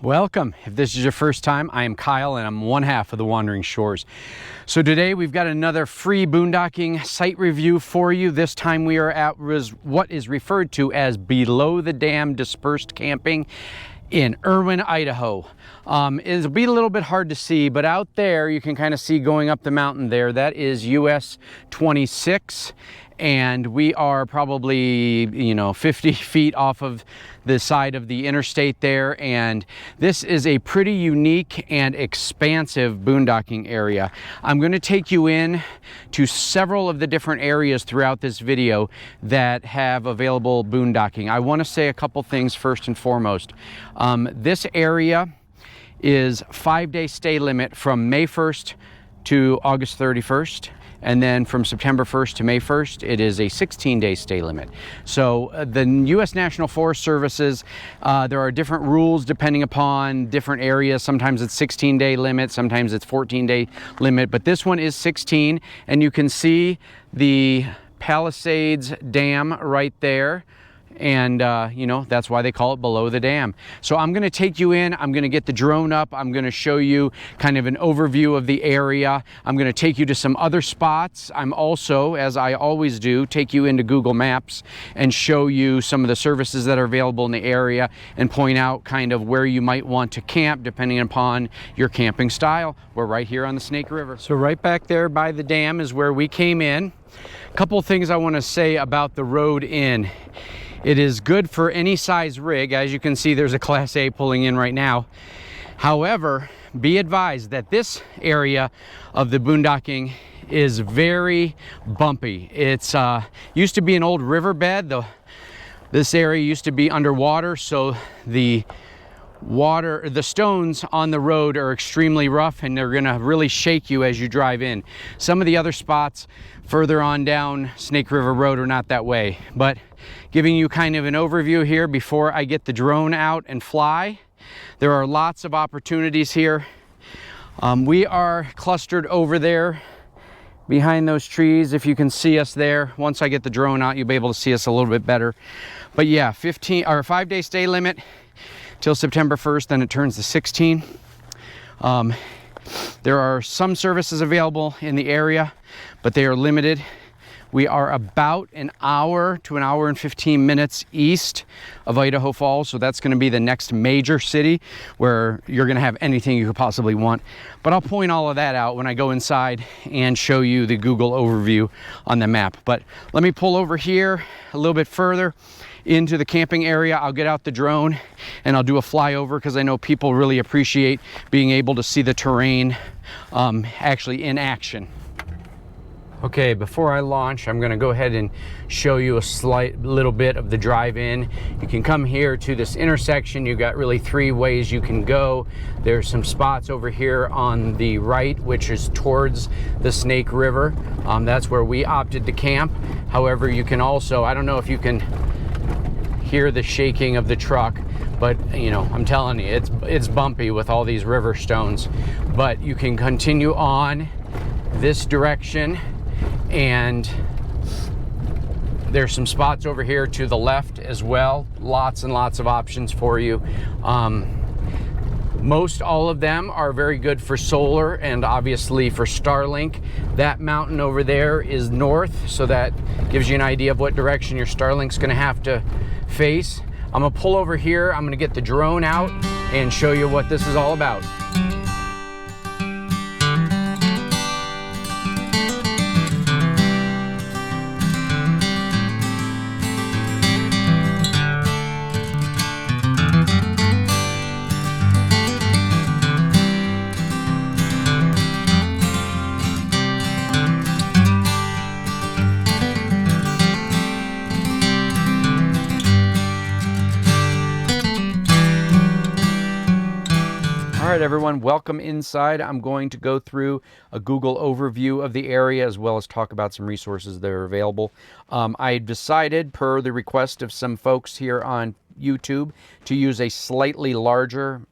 Welcome. If this is your first time, I am Kyle and I'm one half of the Wandering Shores. So today we've got another free boondocking site review for you. This time we are at what is referred to as below the dam dispersed camping in Irwin, Idaho. It'll be a little bit hard to see, but out there you can kind of see going up the mountain there. That is US 26. And we are probably, 50 feet off of the side of the interstate there. And this is a pretty unique and expansive boondocking area. I'm going to take you in to several of the different areas throughout this video that have available boondocking. I want to say a couple things first and foremost. This area is 5-day stay limit from May 1st to August 31st. And then from September 1st to May 1st, it is a 16-day stay limit. So the U.S. National Forest Services, there are different rules depending upon different areas. Sometimes it's 16-day limit, sometimes it's 14-day limit, but this one is 16. And you can see the Palisades Dam right there. And, that's why they call it below the dam. So I'm going to take you in. I'm going to get the drone up. I'm going to show you kind of an overview of the area. I'm going to take you to some other spots. I'm also, as I always do, take you into Google Maps and show you some of the services that are available in the area and point out kind of where you might want to camp depending upon your camping style. We're right here on the Snake River. So right back there by the dam is where we came in. A couple things I want to say about the road in. It is good for any size rig. As you can see, there's a Class A pulling in right now. However, be advised that this area of the boondocking is very bumpy. It's used to be an old riverbed. This area used to be underwater, so the stones on the road are extremely rough and they're gonna really shake you as you drive in. Some of the other spots further on down Snake River Road are not that way, but giving you kind of an overview here before I get the drone out and fly. There are lots of opportunities here. We are clustered over there behind those trees. If you can see us there, once I get the drone out, you'll be able to see us a little bit better. But yeah, 5-day stay limit till September 1st, then it turns to 16. There are some services available in the area, but they are limited. We are about an hour to an hour and 15 minutes east of Idaho Falls, so that's going to be the next major city where you're going to have anything you could possibly want. But I'll point all of that out when I go inside and show you the Google overview on the map. But let me pull over here a little bit further into the camping area. I'll get out the drone and I'll do a flyover because I know people really appreciate being able to see the terrain actually in action. Okay, before I launch, I'm going to go ahead and show you a little bit of the drive-in. You can come here to this intersection. You've got really 3 ways you can go. There's some spots over here on the right, which is towards the Snake River. That's where we opted to camp. However, you can also, I don't know if you can hear the shaking of the truck, but I'm telling you, it's bumpy with all these river stones. But you can continue on this direction, and there's some spots over here to the left as well. Lots and lots of options for you. Most all of them are very good for solar and obviously for Starlink. That mountain over there is north, so that gives you an idea of what direction your Starlink's going to have to face. I'm going to pull over here. I'm going to get the drone out and show you what this is all about. All right, everyone, welcome inside. I'm going to go through a Google overview of the area as well as talk about some resources that are available. I decided, per the request of some folks here on YouTube, to use a slightly larger,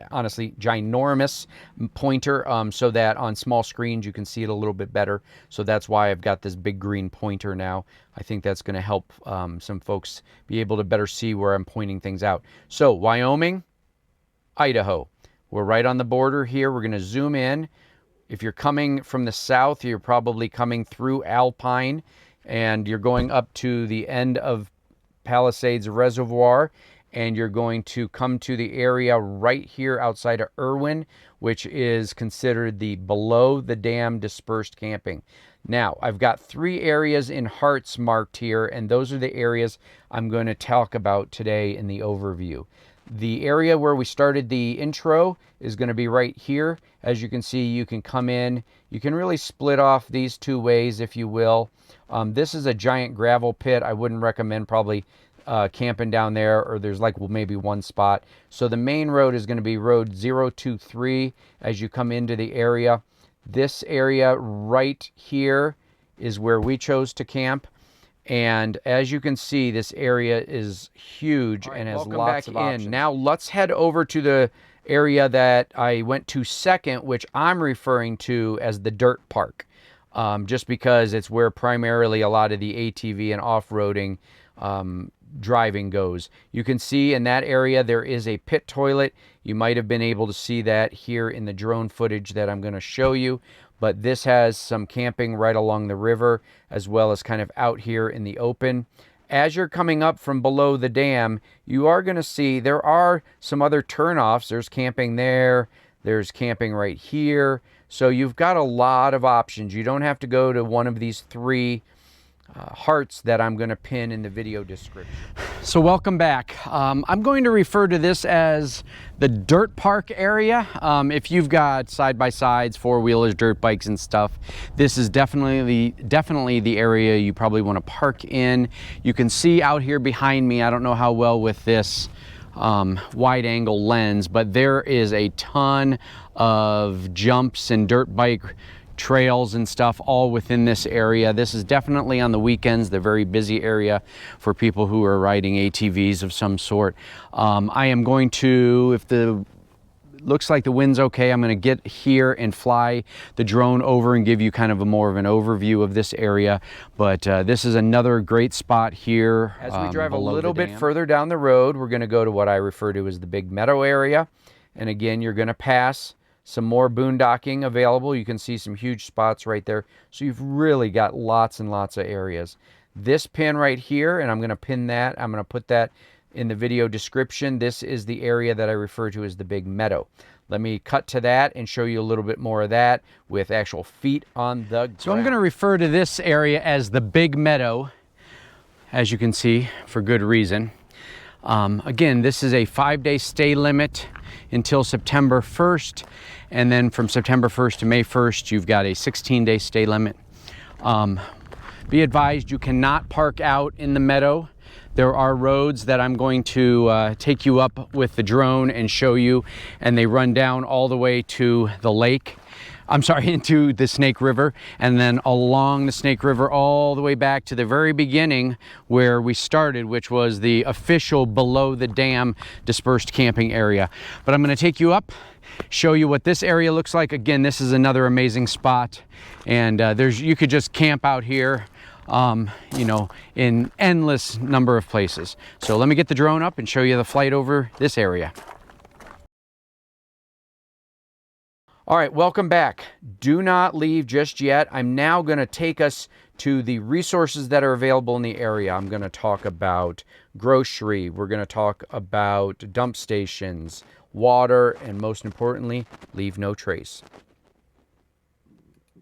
honestly ginormous pointer so that on small screens you can see it a little bit better. So that's why I've got this big green pointer now. I think that's going to help some folks be able to better see where I'm pointing things out. So Wyoming, Idaho. We're right on the border here. We're going to zoom in. If you're coming from the south, you're probably coming through Alpine, and you're going up to the end of Palisades Reservoir, and you're going to come to the area right here outside of Irwin, which is considered the below the dam dispersed camping. Now, I've got 3 areas in hearts marked here, and those are the areas I'm going to talk about today in the overview. The area where we started the intro is going to be right here. As you can see, you can come in. You can really split off these 2 ways, if you will. This is a giant gravel pit. I wouldn't recommend probably camping down there, or there's like maybe 1 spot. So the main road is going to be road 023 as you come into the area. This area right here is where we chose to camp. And as you can see, this area is huge and has lots of options. Now let's head over to the area that I went to second, which I'm referring to as the dirt park, just because it's where primarily a lot of the ATV and off-roading driving goes. You can see in that area there is a pit toilet. You might have been able to see that here in the drone footage that I'm going to show you. But this has some camping right along the river, as well as kind of out here in the open. As you're coming up from below the dam, you are going to see there are some other turnoffs. There's camping there. There's camping right here. So you've got a lot of options. You don't have to go to one of these 3 hearts that I'm going to pin in the video description. So welcome back. I'm going to refer to this as the dirt park area. If you've got side-by-sides, 4-wheelers, dirt bikes and stuff, this is definitely the area you probably want to park in. You can see out here behind me, I don't know how well with this wide angle lens, but there is a ton of jumps and dirt bike trails and stuff all within this area. This is definitely on the weekends, the very busy area for people who are riding ATVs of some sort. I am going to, if the looks like the wind's okay, I'm going to get here and fly the drone over and give you kind of more of an overview of this area. But this is another great spot here. As we drive a little bit further down the road, we're going to go to what I refer to as the Big Meadow area. And again, you're going to pass some more boondocking available. You can see some huge spots right there. So you've really got lots and lots of areas. This pin right here, and I'm going to pin that. I'm going to put that in the video description. This is the area that I refer to as the Big Meadow. Let me cut to that and show you a little bit more of that with actual feet on the ground. So I'm going to refer to this area as the Big Meadow, as you can see, for good reason. Again, this is a 5-day stay limit until September 1st. And then from September 1st to May 1st, you've got a 16-day stay limit. Be advised, you cannot park out in the meadow. There are roads that I'm going to take you up with the drone and show you, and they run down all the way to the lake. I'm sorry, into the Snake River, and then along the Snake River all the way back to the very beginning where we started, which was the official below the dam dispersed camping area. But I'm going to take you up, show you what this area looks like. Again, this is another amazing spot, and you could just camp out here, you know, in endless number of places. So let me get the drone up and show you the flight over this area. All right, welcome back. Do not leave just yet. I'm now going to take us to the resources that are available in the area. I'm going to talk about grocery. We're going to talk about dump stations, water, and most importantly, leave no trace.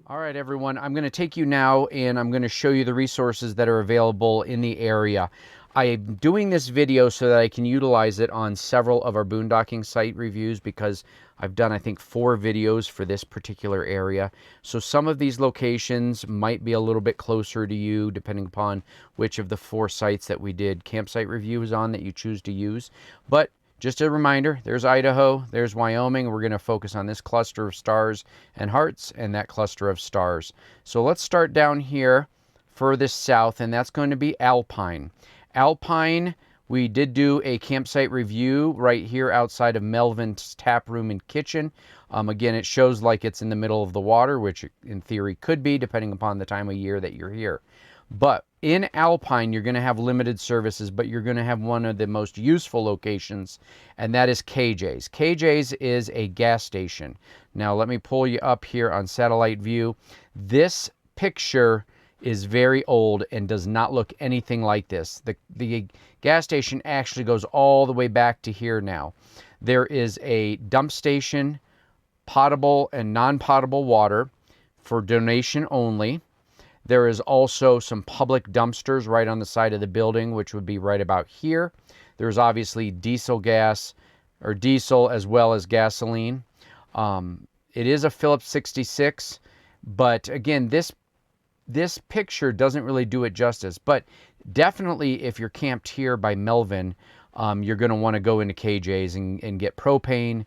All right, everyone, I'm going to take you now and I'm going to show you the resources that are available in the area. I am doing this video so that I can utilize it on several of our boondocking site reviews because I've done, I think, 4 videos for this particular area. So some of these locations might be a little bit closer to you depending upon which of the 4 sites that we did campsite reviews on that you choose to use. But just a reminder, there's Idaho, there's Wyoming. We're going to focus on this cluster of stars and hearts and that cluster of stars. So let's start down here furthest south, and that's going to be Alpine. Alpine, we did do a campsite review right here outside of Melvin's Tap Room and Kitchen. Again, it shows like it's in the middle of the water, which in theory could be, depending upon the time of year that you're here. But In Alpine, you're going to have limited services, but you're going to have one of the most useful locations, and that is KJ's. KJ's is a gas station. Now, let me pull you up here on satellite view. This picture is very old and does not look anything like this. The gas station actually goes all the way back to here now. There is a dump station, potable and non-potable water for donation only. There is also some public dumpsters right on the side of the building, which would be right about here. There's obviously diesel gas, or diesel as well as gasoline. It is a Phillips 66, but again, this picture doesn't really do it justice. But definitely if you're camped here by Melvin, you're going to want to go into KJ's and get propane,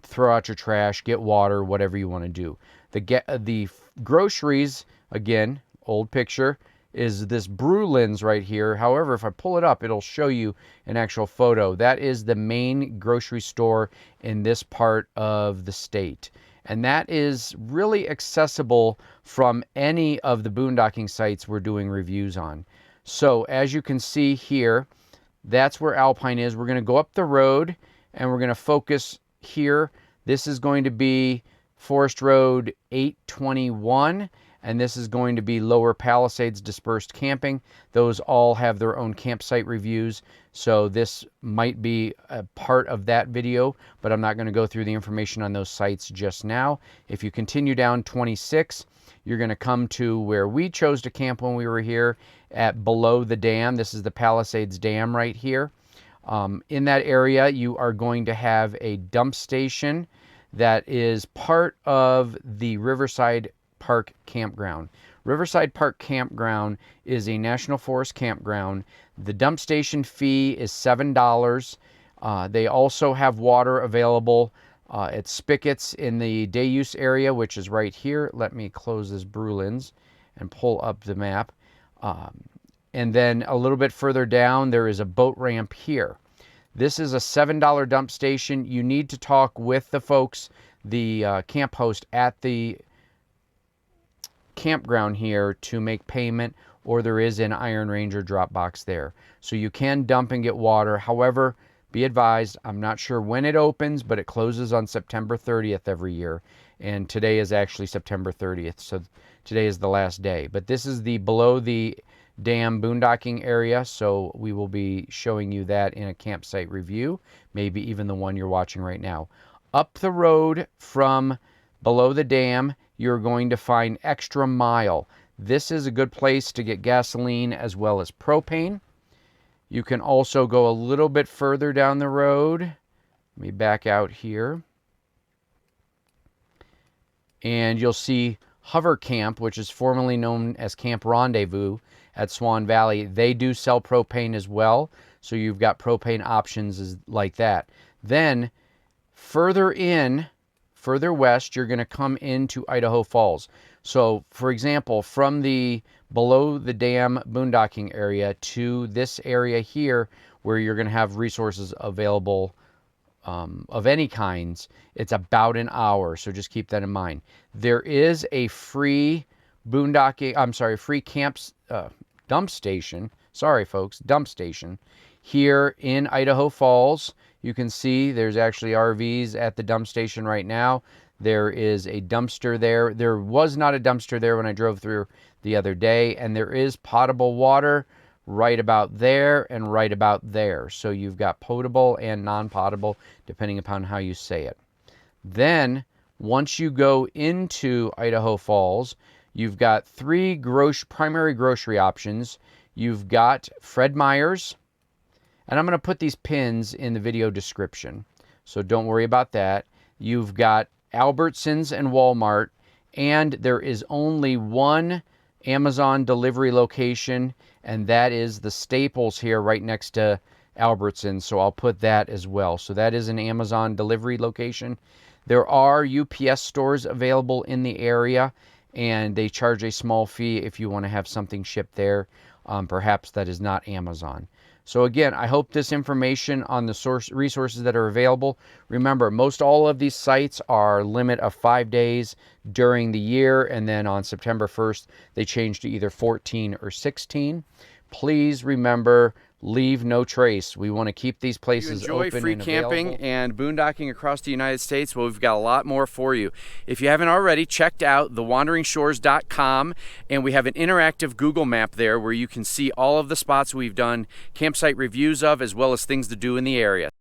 throw out your trash, get water, whatever you want to do. The groceries, again, old picture, is this Brulin's right here. However, if I pull it up, it'll show you an actual photo. That is the main grocery store in this part of the state. And that is really accessible from any of the boondocking sites we're doing reviews on. So as you can see here, that's where Alpine is. We're going to go up the road and we're going to focus here. This is going to be Forest Road 821. And this is going to be Lower Palisades Dispersed Camping. Those all have their own campsite reviews, so this might be a part of that video, but I'm not going to go through the information on those sites just now. If you continue down 26, you're going to come to where we chose to camp when we were here at below the dam. This is the Palisades Dam right here. In that area, you are going to have a dump station that is part of the Riverside Park Campground. Riverside Park Campground is a National Forest campground. The dump station fee is $7. They also have water available at spigots in the day use area, which is right here. Let me close this Brulin's and pull up the map. And then a little bit further down, there is a boat ramp here. This is a $7 dump station. You need to talk with the folks, the camp host at the campground here to make payment, or there is an Iron Ranger drop box there. So you can dump and get water. However, be advised, I'm not sure when it opens, but it closes on September 30th every year. And today is actually September 30th. So today is the last day. But this is the below the dam boondocking area. So we will be showing you that in a campsite review, maybe even the one you're watching right now. Up the road from below the dam, you're going to find Extra Mile. This is a good place to get gasoline as well as propane. You can also go a little bit further down the road. Let me back out here. And you'll see Hover Camp, which is formerly known as Camp Rendezvous at Swan Valley. They do sell propane as well, so you've got propane options like that. Then further west, you're going to come into Idaho Falls. So, for example, from the below the dam boondocking area to this area here, where you're going to have resources available of any kinds, it's about an hour. So just keep that in mind. There is a free free dump station. Sorry, folks, dump station here in Idaho Falls. You can see there's actually RVs at the dump station right now. There is a dumpster there. There was not a dumpster there when I drove through the other day, and there is potable water right about there and right about there. So you've got potable and non-potable, depending upon how you say it. Then, once you go into Idaho Falls, you've got three primary grocery options. You've got Fred Meyer's, and I'm going to put these pins in the video description, so don't worry about that. You've got Albertsons and Walmart, and there is only one Amazon delivery location, and that is the Staples here right next to Albertsons, so I'll put that as well. So that is an Amazon delivery location. There are UPS stores available in the area, and they charge a small fee if you want to have something shipped there. Perhaps that is not Amazon. So again, I hope this information on the resources that are available. Remember, most all of these sites are limit of 5 days during the year, and then on September 1st, they change to either 14 or 16. Please remember, leave no trace. We want to keep these places open and available. If you enjoy free camping and boondocking across the United States, well, we've got a lot more for you. If you haven't already checked out thewanderingshores.com, and we have an interactive Google map there where you can see all of the spots we've done campsite reviews of, as well as things to do in the area.